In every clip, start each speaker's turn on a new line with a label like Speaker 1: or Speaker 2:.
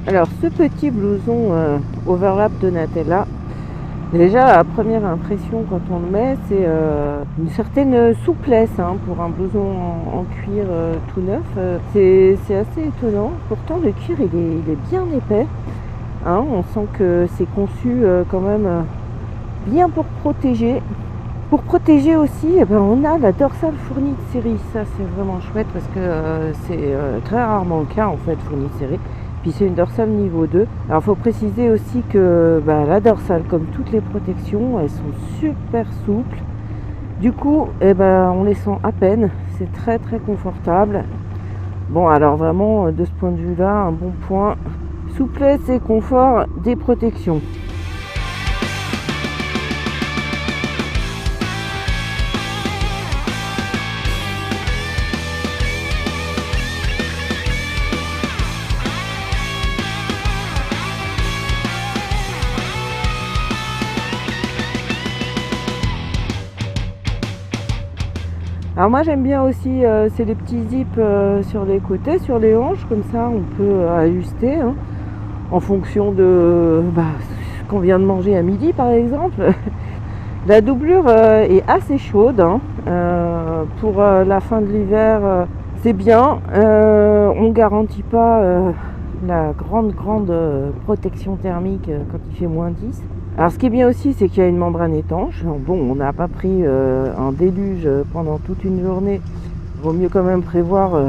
Speaker 1: Alors ce petit blouson overlap de Natella, déjà la première impression quand on le met, c'est une certaine souplesse pour un blouson en cuir tout neuf. C'est assez étonnant. Pourtant le cuir il est bien épais. On sent que c'est conçu quand même bien pour protéger. Pour protéger aussi, on a la dorsale fournie de série. Ça c'est vraiment chouette parce que c'est très rarement le cas en fait, fournie de série. Puis c'est une dorsale niveau 2. Alors il faut préciser aussi que la dorsale, comme toutes les protections, elles sont super souples. Du coup, on les sent à peine. C'est très très confortable. Bon, alors vraiment, de ce point de vue-là, un bon point. Souplesse et confort des protections. Alors moi j'aime bien aussi, c'est les petits zips sur les côtés, sur les hanches, comme ça on peut ajuster en fonction de ce qu'on vient de manger à midi par exemple. La doublure est assez chaude pour la fin de l'hiver, c'est bien. On garantit pas la grande protection thermique quand il fait -10. Alors ce qui est bien aussi, c'est qu'il y a une membrane étanche. Bon, on n'a pas pris un déluge pendant toute une journée. Il vaut mieux quand même prévoir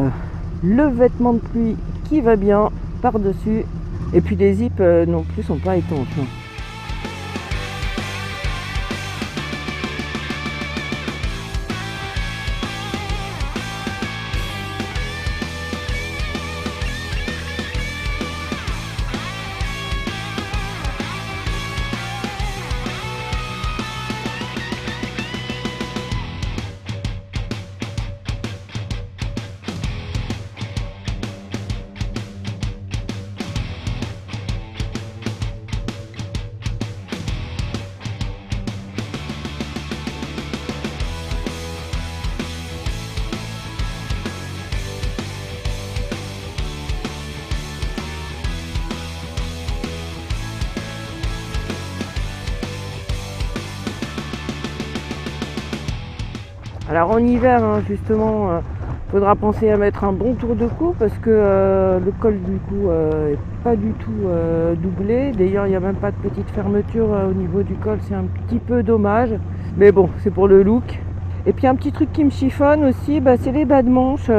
Speaker 1: le vêtement de pluie qui va bien par-dessus. Et puis les zips non plus sont pas étanches. Alors en hiver, justement, faudra penser à mettre un bon tour de cou parce que le col du cou est pas du tout doublé. D'ailleurs, il n'y a même pas de petite fermeture au niveau du col, c'est un petit peu dommage. Mais bon, c'est pour le look. Et puis un petit truc qui me chiffonne aussi, c'est les bas de manche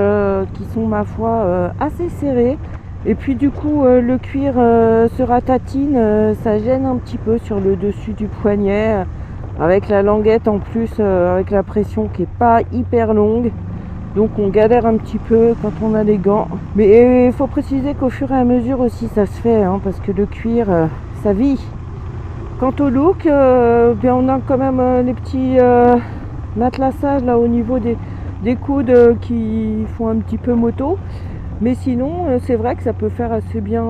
Speaker 1: qui sont, ma foi, assez serrés. Et puis du coup, le cuir se ratatine, ça gêne un petit peu sur le dessus du poignet. Avec la languette en plus, avec la pression qui est pas hyper longue. Donc on galère un petit peu quand on a les gants. Mais il faut préciser qu'au fur et à mesure aussi ça se fait, parce que le cuir, ça vit. Quant au look, on a quand même les petits matelassages là au niveau des coudes qui font un petit peu moto. Mais sinon, c'est vrai que ça peut faire assez bien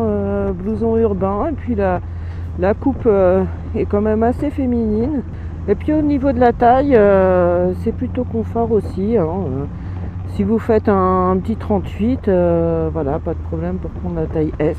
Speaker 1: blouson urbain. Et puis la coupe est quand même assez féminine. Et puis au niveau de la taille, c'est plutôt confort aussi. Si vous faites un petit 38, voilà, pas de problème pour prendre la taille S.